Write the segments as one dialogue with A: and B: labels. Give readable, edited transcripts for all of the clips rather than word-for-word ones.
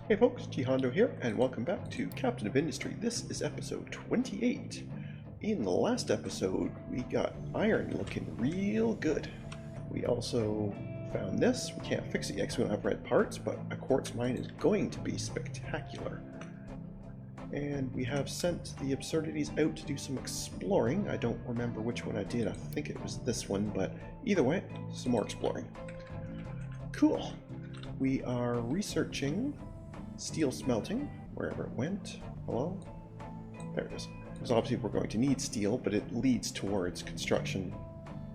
A: Hey folks, GHondo here, and welcome back to Captain of Industry. This is episode 28. In the last episode, we got iron looking real good. We also found this. We can't fix it yet because we don't have red parts, but a quartz mine is going to be spectacular. And we have sent the absurdities out to do some exploring. I don't remember which one I did. I think it was this one, but either way, some more exploring. Cool. We are researching steel smelting, wherever it went. Hello? There it is. Because obviously we're going to need steel, but it leads towards construction,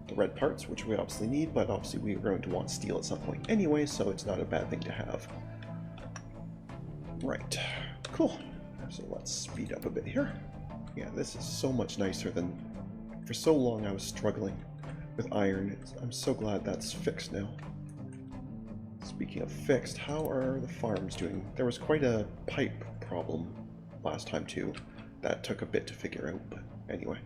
A: the red parts, which we obviously need, but obviously we are going to want steel at some point anyway, so it's not a bad thing to have. Right. Cool. So let's speed up a bit here. Yeah, this is so much nicer than... For so long I was struggling with iron. I'm so glad that's fixed now. Speaking of fixed, how are the farms doing? There was quite a pipe problem last time too. That took a bit to figure out, but anyway.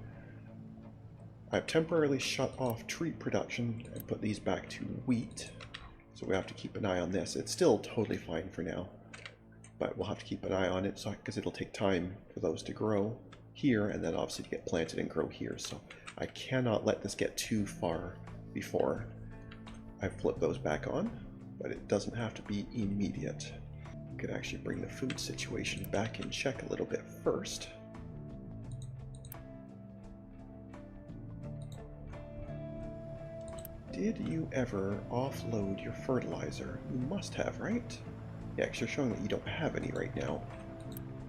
A: I've temporarily shut off tree production and put these back to wheat. So we have to keep an eye on this. It's still totally fine for now, but we'll have to keep an eye on it because it'll take time for those to grow here and then obviously to get planted and grow here. So I cannot let this get too far before I flip those back on. But it doesn't have to be immediate. Could actually bring the food situation back in check a little bit first. Did you ever offload your fertilizer? You must have, right? Yeah, because you're showing that you don't have any right now.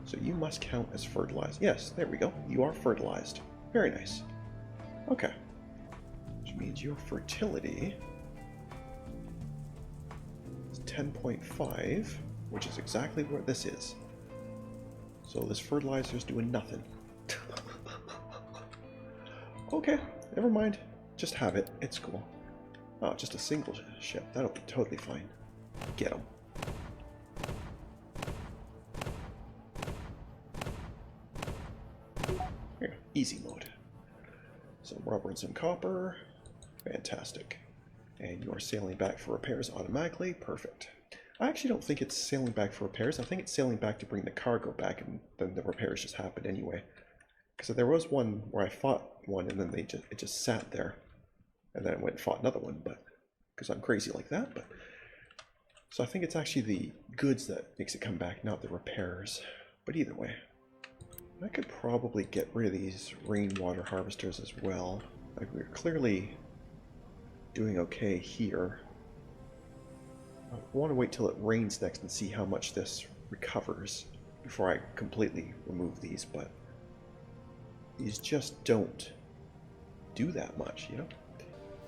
A: So you must count as fertilized. Yes, there we go. You are fertilized. Very nice. Okay. Which means your fertility... 10.5, which is exactly where this is. So this fertilizer's doing nothing. Okay, never mind. Just have it. It's cool. Oh, just a single ship. That'll be totally fine. Get them. Here, easy mode. Some rubber and some copper. Fantastic. And you're sailing back for repairs automatically. Perfect. I actually don't think it's sailing back for repairs. I think it's sailing back to bring the cargo back, and then the repairs just happened anyway. Because there was one where I fought one, and then it just sat there, and then I went and fought another one. But because I'm crazy like that. But so I think it's actually the goods that makes it come back, not the repairs. But either way, I could probably get rid of these rainwater harvesters as well. Like we're clearly doing okay here. I want to wait till it rains next and see how much this recovers before I completely remove these, but these just don't do that much, you know?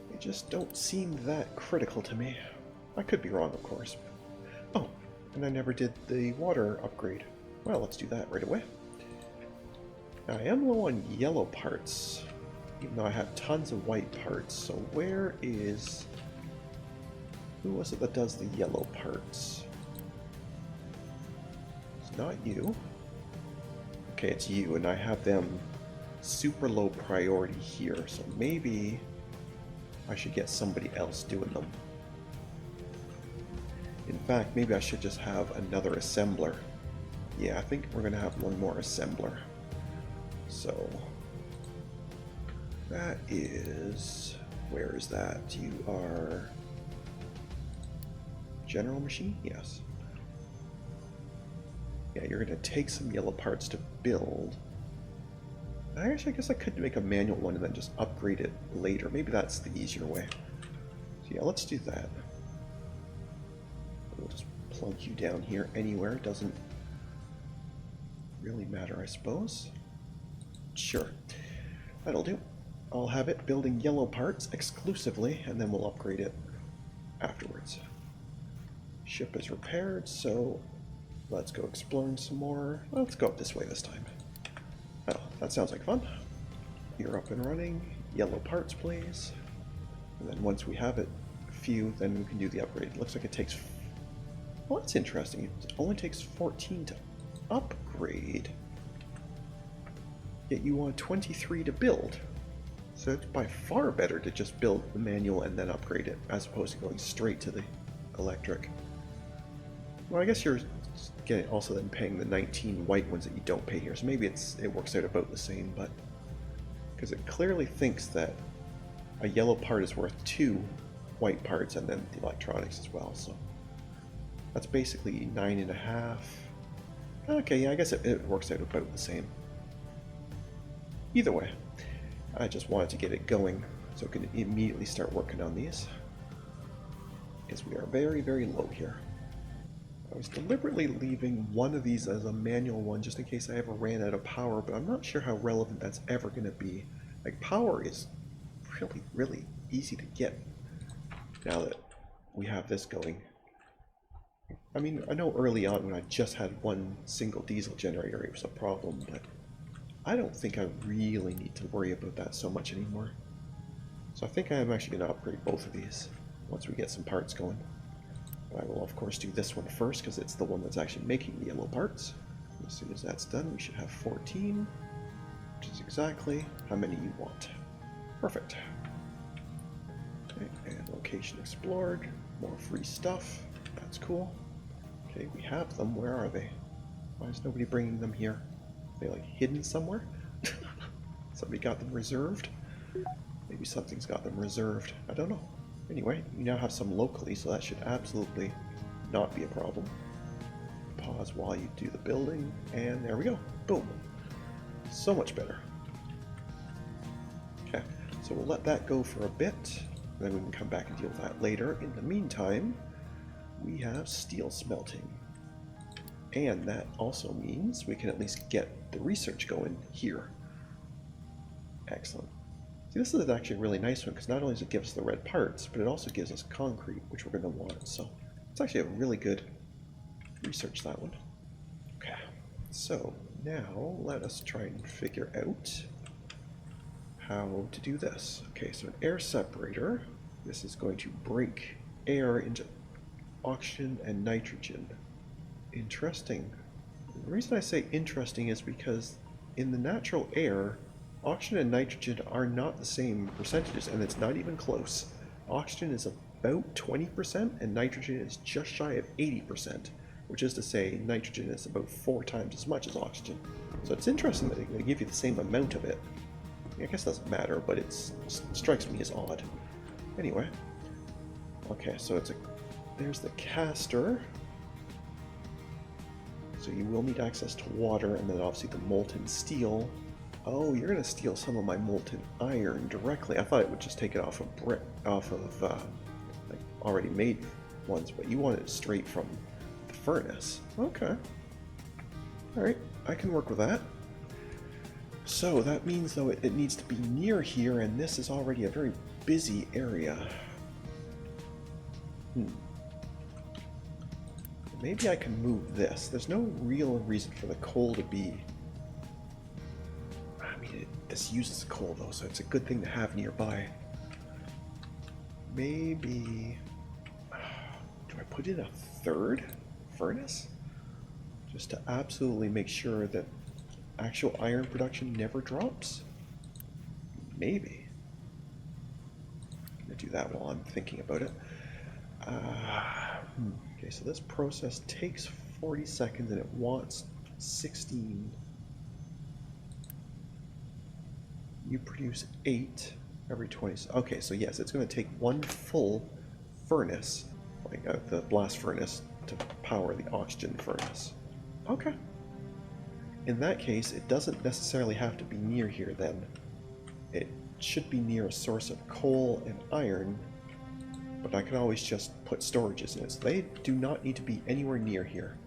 A: They just don't seem that critical to me. I could be wrong, of course. Oh, and I never did the water upgrade. Well, let's do that right away. Now, I am low on yellow parts, even though I have tons of white parts. So where is... Who was it that does the yellow parts? It's not you. Okay, it's you, and I have them super low priority here. So maybe I should get somebody else doing them. In fact, maybe I should just have another assembler. Yeah, I think we're going to have one more assembler. So... that is... where is that? You are... General machine? Yes. Yeah, you're going to take some yellow parts to build. Actually, I guess I could make a manual one and then just upgrade it later. Maybe that's the easier way. So yeah, let's do that. We'll just plug you down here anywhere. It doesn't really matter, I suppose. Sure. That'll do. I'll have it building yellow parts exclusively, and then we'll upgrade it afterwards. Ship is repaired, so let's go exploring some more. Let's go up this way this time. Oh, that sounds like fun. You're up and running. Yellow parts, please. And then once we have it, a few, then we can do the upgrade. It looks like it takes... Well, that's interesting. It only takes 14 to upgrade. Yet you want 23 to build. So it's by far better to just build the manual and then upgrade it, as opposed to going straight to the electric. Well, I guess you're getting also then paying the 19 white ones that you don't pay here, so maybe it works out about the same, but because it clearly thinks that a yellow part is worth 2 white parts and then the electronics as well, so that's basically 9.5. Okay, yeah, I guess it works out about the same. Either way, I just wanted to get it going so I can immediately start working on these, as we are very, very low here. I was deliberately leaving one of these as a manual one just in case I ever ran out of power, but I'm not sure how relevant that's ever going to be. Like, power is really, really easy to get now that we have this going. I mean, I know early on when I just had one single diesel generator it was a problem, but I don't think I really need to worry about that so much anymore. So I think I'm actually going to upgrade both of these once we get some parts going. I will of course do this one first because it's the one that's actually making the yellow parts. As soon as that's done, we should have 14, which is exactly how many you want. Perfect. Okay, and location explored, more free stuff. That's cool. Okay, we have them. Where are they? Why is nobody bringing them here? Are they like hidden somewhere? Somebody got them reserved? Maybe something's got them reserved. I don't know. Anyway, you now have some locally, so that should absolutely not be a problem. Pause while you do the building, and there we go. Boom. So much better. Okay, so we'll let that go for a bit, then we can come back and deal with that later. In the meantime, we have steel smelting. And that also means we can at least get the research going here. Excellent. See, this is actually a really nice one because not only does it give us the red parts, but it also gives us concrete, which we're going to want. So it's actually a really good research, that one. Okay, so now let us try and figure out how to do this. Okay, so an air separator. This is going to break air into oxygen and nitrogen. Interesting. The reason I say interesting is because in the natural air, oxygen and nitrogen are not the same percentages, and it's not even close. Oxygen is about 20%, and nitrogen is just shy of 80%, which is to say nitrogen is about 4 times as much as oxygen. So it's interesting that they give you the same amount of it. I guess it doesn't matter, but it strikes me as odd. Anyway, okay, so there's the caster. So you will need access to water, and then obviously the molten steel. Oh, you're going to steal some of my molten iron directly. I thought it would just take it off of like already made ones, but you want it straight from the furnace. Okay. Alright, I can work with that. So that means, though, it needs to be near here, and this is already a very busy area. Maybe I can move this. There's no real reason for the coal to be... This uses coal though, so it's a good thing to have nearby. Maybe... Do I put in a third furnace? Just to absolutely make sure that actual iron production never drops? Maybe. I'm going to do that while I'm thinking about it. Okay, so this process takes 40 seconds and it wants 16. You produce 8 every 20. Okay, so yes, it's going to take one full furnace, like the blast furnace, to power the oxygen furnace. Okay. In that case, it doesn't necessarily have to be near here then. It should be near a source of coal and iron, but I can always just put storages in it. So they do not need to be anywhere near here.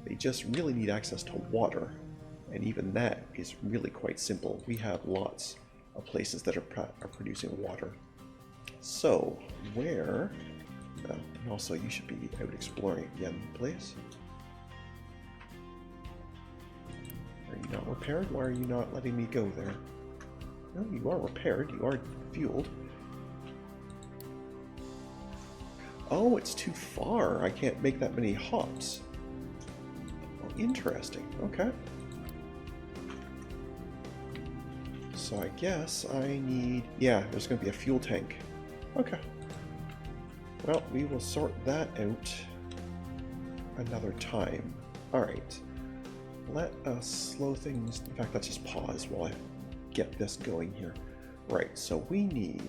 A: They just really need access to water. And even that is really quite simple. We have lots of places that are producing water. So, where... and also, you should be out exploring again, please. Are you not repaired? Why are you not letting me go there? No, you are repaired. You are fueled. Oh, it's too far. I can't make that many hops. Oh, interesting. Okay. So I guess I need... Yeah, there's going to be a fuel tank. Okay. Well, we will sort that out. another time. Alright. Let us slow things. In fact, let's just pause while I get this going here. Right, so we need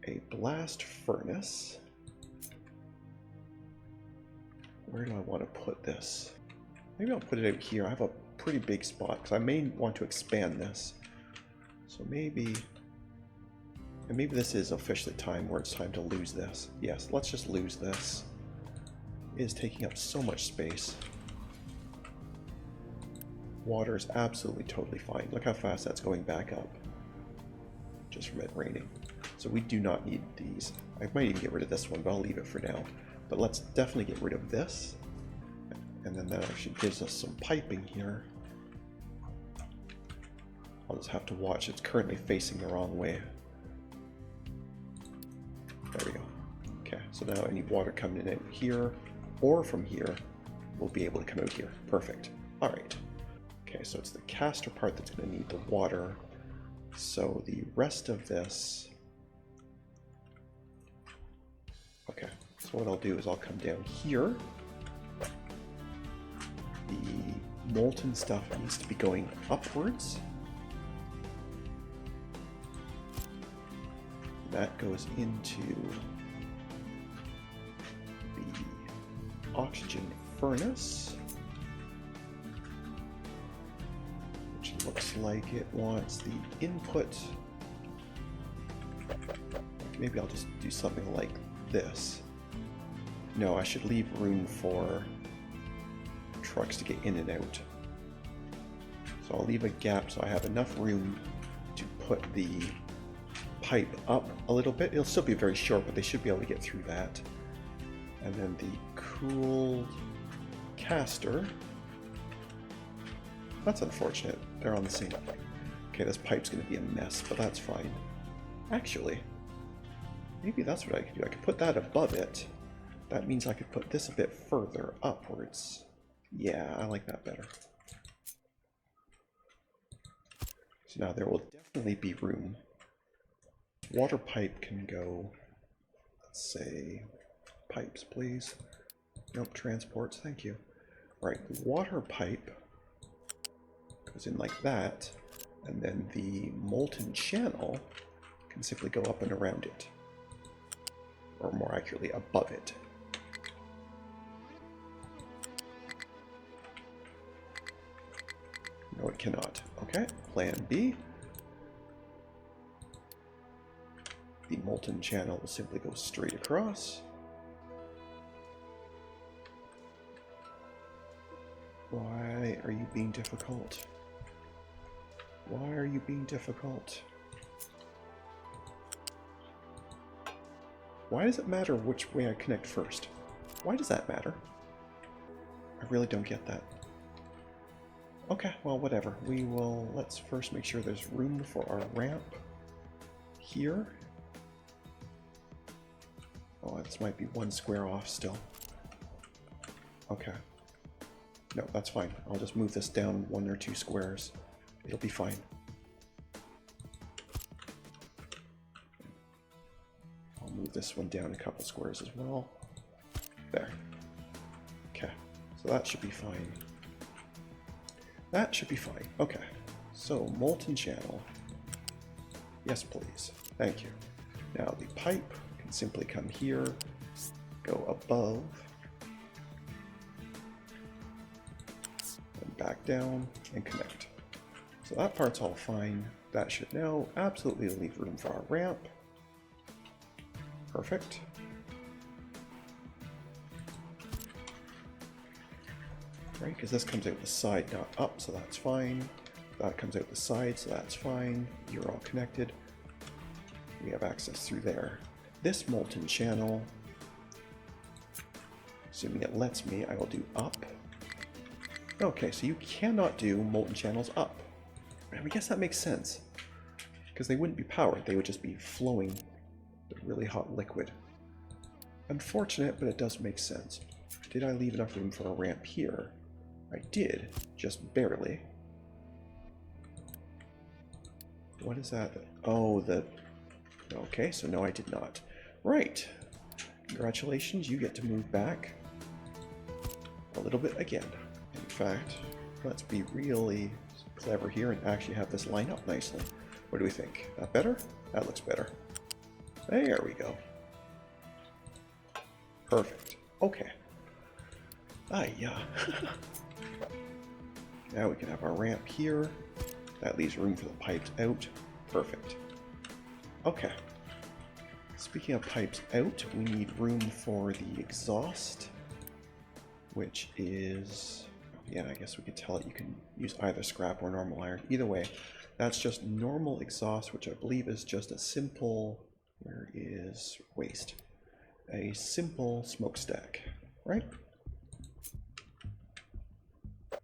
A: a blast furnace. Where do I want to put this? Maybe I'll put it out here. I have a pretty big spot because I may want to expand this. So maybe... And maybe this is officially time where it's time to lose this. Yes, let's just lose this. It is taking up so much space. Water is absolutely totally fine. Look how fast that's going back up. Just from it raining. So we do not need these. I might even get rid of this one, but I'll leave it for now. But let's definitely get rid of this. And then that actually gives us some piping here. I'll just have to watch. It's currently facing the wrong way. There we go. Okay, so now any water coming in here or from here will be able to come out here. Perfect. All right. Okay, so it's the caster part that's going to need the water. So the rest of this... Okay, so what I'll do is I'll come down here. The molten stuff needs to be going upwards. That goes into the oxygen furnace, which looks like it wants the input. Maybe I'll just do something like this. No, I should leave room for trucks to get in and out. So I'll leave a gap so I have enough room to put the pipe up a little bit. It'll still be very short, but they should be able to get through that. And then the cooled caster. That's unfortunate. They're on the same. Okay, this pipe's going to be a mess, but that's fine. Actually, maybe that's what I could do. I could put that above it. That means I could put this a bit further upwards. Yeah, I like that better. So now there will definitely be room. Water pipe can go, let's say, pipes, please. Nope, transports, thank you. Right, the water pipe goes in like that, and then the molten channel can simply go up and around it. Or more accurately, above it. No, it cannot. Okay, plan B. The molten channel will simply go straight across. Why are you being difficult? Why are you being difficult? Why does it matter which way I connect first? Why does that matter? I really don't get that. Okay, well, whatever. We will, let's first make sure there's room for our ramp here. Oh, this might be one square off still. Okay. No, that's fine. I'll just move this down 1 or 2 squares. It'll be fine. I'll move this one down a couple squares as well. There. Okay, so that should be fine. That should be fine. Okay, so molten channel. Yes, please. Thank you. Now the pipe can simply come here, go above, and back down and connect. So that part's all fine. That should now absolutely leave room for our ramp. Perfect. Right, because this comes out the side, not up, so that's fine. That comes out the side, so that's fine. You're all connected. We have access through there. This molten channel, assuming it lets me, I will do up. Okay, so you cannot do molten channels up. I guess that makes sense, because they wouldn't be powered, they would just be flowing the really hot liquid. Unfortunate, but it does make sense. Did I leave enough room for a ramp here? I did, just barely. What is that? Oh, the... Okay, so no, I did not. Right. Congratulations, you get to move back a little bit again. In fact, let's be really clever here and actually have this line up nicely. What do we think? That better? That looks better. There we go. Perfect. Okay. Yeah. Now we can have our ramp here. That leaves room for the pipes out. Perfect. Okay. Speaking of pipes out, we need room for the exhaust, which is... yeah, I guess we could tell it you can use either scrap or normal iron. Either way, that's just normal exhaust, which I believe is just a simple... where is waste? A simple smokestack, right?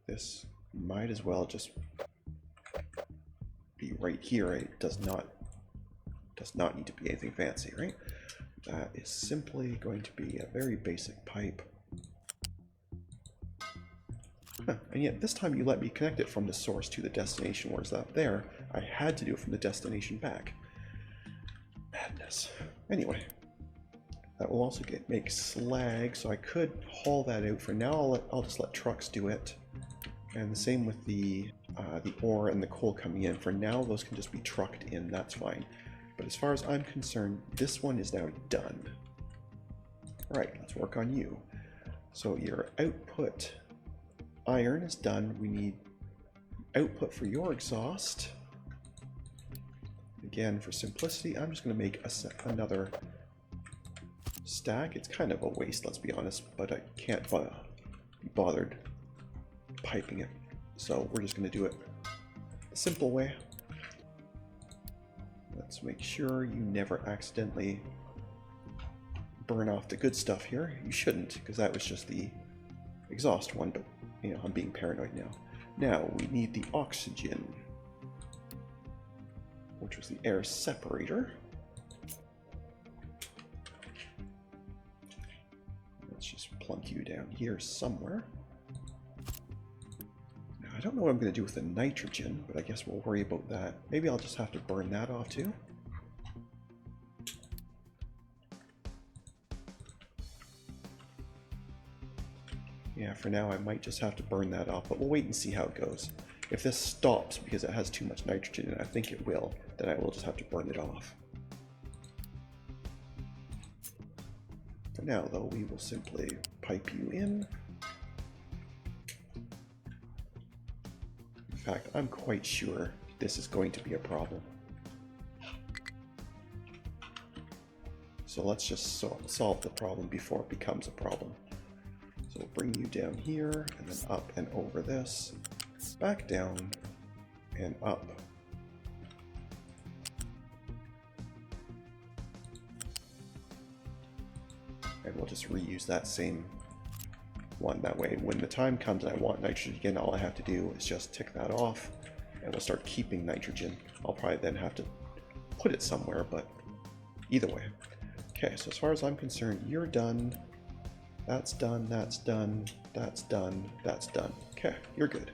A: This might as well just be right here. It does not need to be anything fancy, right? That is simply going to be a very basic pipe. Huh, and yet this time you let me connect it from the source to the destination, whereas up there I had to do it from the destination back. Madness. Anyway, that will also make slag, so I could haul that out. For now, I'll just let trucks do it. And the same with the ore and the coal coming in. For now, those can just be trucked in, that's fine. But as far as I'm concerned, this one is now done. Alright, let's work on you. So your output iron is done. We need output for your exhaust. Again, for simplicity, I'm just going to make another stack. It's kind of a waste, let's be honest, but I can't be bothered piping it. So we're just going to do it a simple way. Let's make sure you never accidentally burn off the good stuff here. You shouldn't, because that was just the exhaust one, but you know, I'm being paranoid now. Now we need the oxygen, which was the air separator. Let's just plunk you down here somewhere. Now, I don't know what I'm going to do with the nitrogen, but I guess we'll worry about that. Maybe I'll just have to burn that off too. Yeah, for now I might just have to burn that off, but we'll wait and see how it goes. If this stops because it has too much nitrogen, and I think it will, then I will just have to burn it off. For now, though, we will simply pipe you in. In fact, I'm quite sure this is going to be a problem. So let's just solve the problem before it becomes a problem. So we'll bring you down here, and then up and over this. Back down and up. And we'll just reuse that same one. That way, when the time comes and I want nitrogen again, all I have to do is just tick that off, and we'll start keeping nitrogen. I'll probably then have to put it somewhere, but either way. Okay, so as far as I'm concerned, you're done. That's done, that's done, that's done, that's done. Okay, you're good.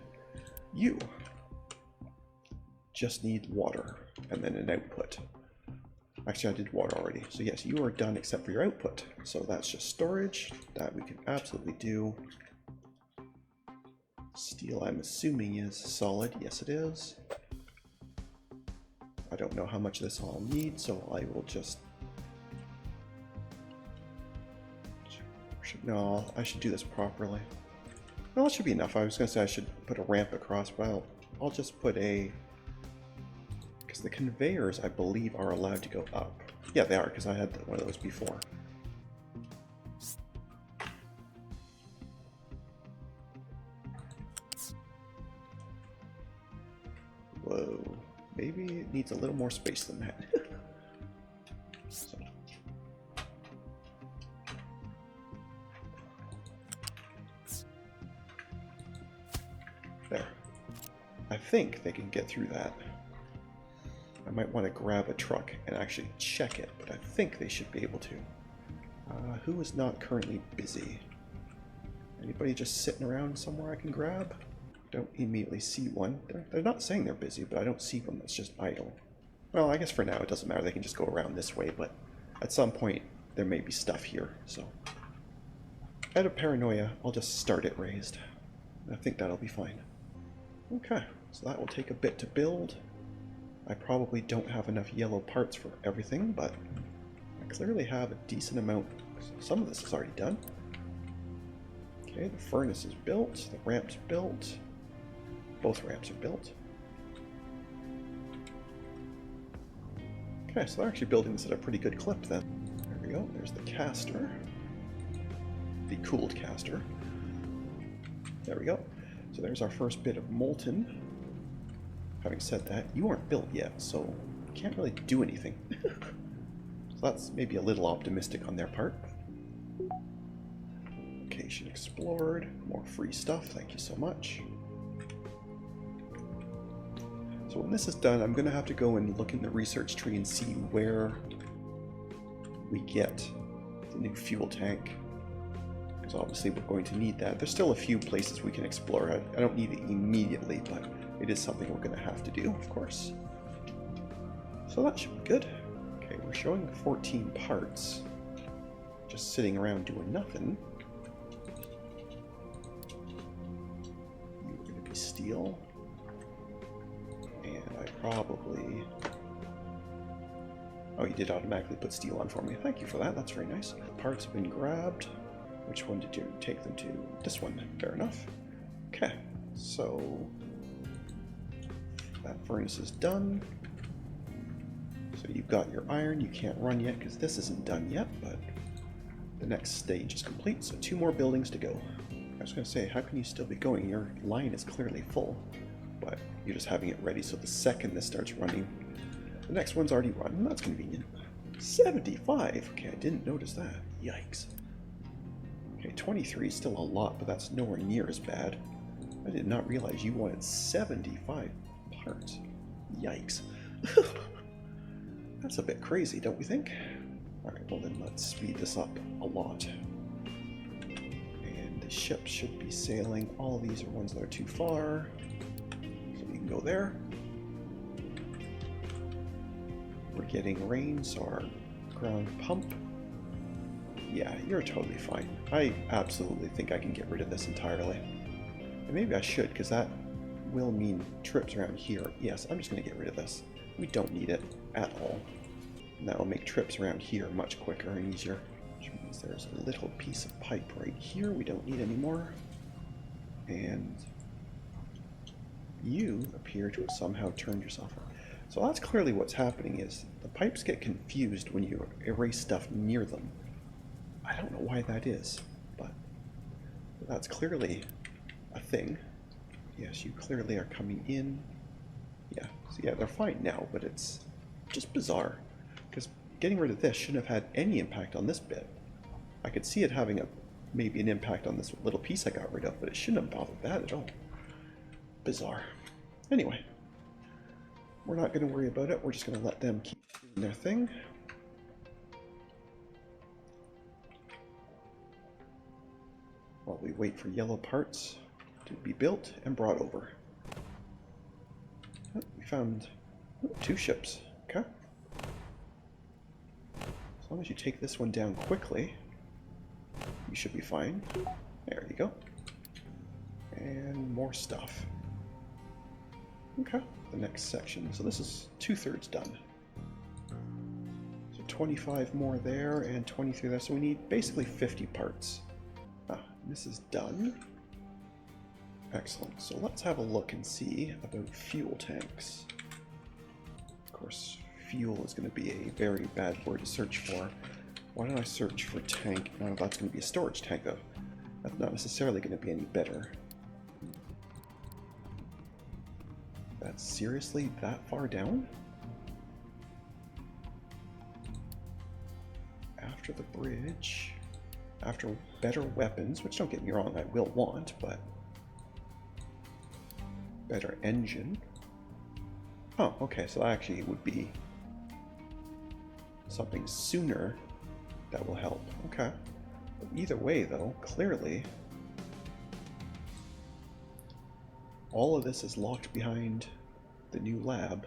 A: You just need water and then an output. Actually, I did water already. So yes, you are done except for your output. So that's just storage. That we can absolutely do. Steel, I'm assuming, is solid. Yes, it is. I don't know how much this all needs, so I will just... No, I should do this properly. No, it should be enough. I was going to say I should put a ramp across, but I'll just put a... because the conveyors, I believe, are allowed to go up. Yeah, they are, because I had one of those before. Whoa. Maybe it needs a little more space than that. So. There. I think they can get through that. I might want to grab a truck and actually check it, but I think they should be able to. Who is not currently busy? Anybody just sitting around somewhere I can grab? Don't immediately see one. They're not saying they're busy, but I don't see one that's just idle. Well, I guess for now it doesn't matter. They can just go around this way, but at some point there may be stuff here, so out of paranoia, I'll just start it raised. I think that'll be fine. Okay, so that will take a bit to build. I probably don't have enough yellow parts for everything, but I clearly have a decent amount. Some of this is already done. Okay, the furnace is built, the ramp's built. Both ramps are built. Okay, so they're actually building this at a pretty good clip then. There we go, there's the caster. The cooled caster. There we go. So there's our first bit of molten. Having said that, you aren't built yet, so you can't really do anything. So that's maybe a little optimistic on their part. Location explored. More free stuff, thank you so much. So when this is done, I'm going to have to go and look in the research tree and see where we get the new fuel tank. Because obviously we're going to need that. There's still a few places we can explore. I don't need it immediately, but it is something we're going to have to do, of course. So that should be good. Okay, we're showing 14 parts. Just sitting around doing nothing. You're going to be steel. And I probably... Oh, you did automatically put steel on for me. Thank you for that. That's very nice. The parts have been grabbed. Which one did you take them to? This one. Fair enough. Okay, so that furnace is done. So you've got your iron. You can't run yet because this isn't done yet, but the next stage is complete. So 2 more buildings to go. I was going to say, how can you still be going? Your line is clearly full, but you're just having it ready. So the second this starts running, the next one's already run. That's convenient. 75. Okay, I didn't notice that. Yikes. Okay, 23 is still a lot, but that's nowhere near as bad. I did not realize you wanted 75 parts. Yikes. That's a bit crazy, don't we think? Alright, well then let's speed this up a lot. And the ships should be sailing. All these are ones that are too far. So we can go there. We're getting rain, so our ground pump. Yeah, you're totally fine. I absolutely think I can get rid of this entirely. And maybe I should, because that will mean trips around here. Yes, I'm just going to get rid of this. We don't need it at all. And that will make trips around here much quicker and easier. Which means there's a little piece of pipe right here we don't need anymore. And you appear to have somehow turned yourself on. So that's clearly what's happening is the pipes get confused when you erase stuff near them. I don't know why that is, but that's clearly a thing. Yes, you clearly are coming in. Yeah, so yeah, they're fine now, but it's just bizarre. Because getting rid of this shouldn't have had any impact on this bit. I could see it having maybe an impact on this little piece I got rid of, but it shouldn't have bothered that at all. Bizarre. Anyway, we're not going to worry about it. We're just going to let them keep doing their thing. While we wait for yellow parts to be built and brought over. Oh, we found 2 ships. Okay. As long as you take this one down quickly, you should be fine. There you go. And more stuff. Okay, the next section. So this is 2/3 done. So 25 more there and 23 there. So we need basically 50 parts. This is done. Excellent. So let's have a look and see about fuel tanks. Of course, fuel is going to be a very bad word to search for. Why don't I search for tank? No, that's going to be a storage tank, though. That's not necessarily going to be any better. That's seriously that far down? After the bridge... After better weapons, which don't get me wrong, I will want, but better engine. Oh, okay, so that actually would be something sooner that will help. Okay. But either way, though, clearly all of this is locked behind the new lab,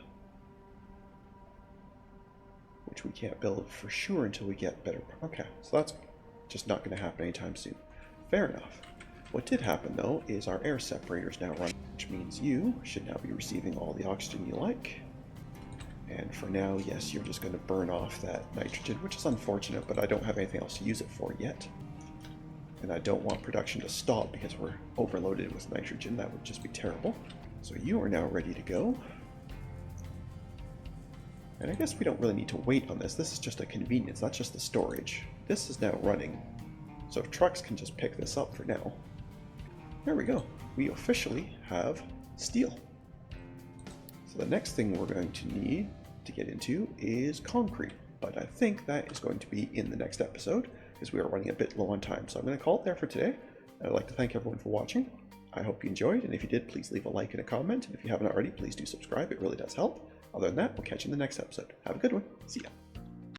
A: which which we can't build for sure until we get better. Okay, so that's just not going to happen anytime soon. Fair enough. What did happen though is our air separator is now running, which means you should now be receiving all the oxygen you like. And for now, yes, you're just going to burn off that nitrogen, which is unfortunate, but I don't have anything else to use it for yet. And I don't want production to stop because we're overloaded with nitrogen. That would just be terrible. So you are now ready to go. And I guess we don't really need to wait on this. This is just a convenience, not just the storage. This is now running. So trucks can just pick this up for now. There we go. We officially have steel. So the next thing we're going to need to get into is concrete. But I think that is going to be in the next episode because we are running a bit low on time. So I'm going to call it there for today. I'd like to thank everyone for watching. I hope you enjoyed, and if you did, please leave a like and a comment. And if you haven't already, please do subscribe. It really does help. Other than that, we'll catch you in the next episode. Have a good one. See ya.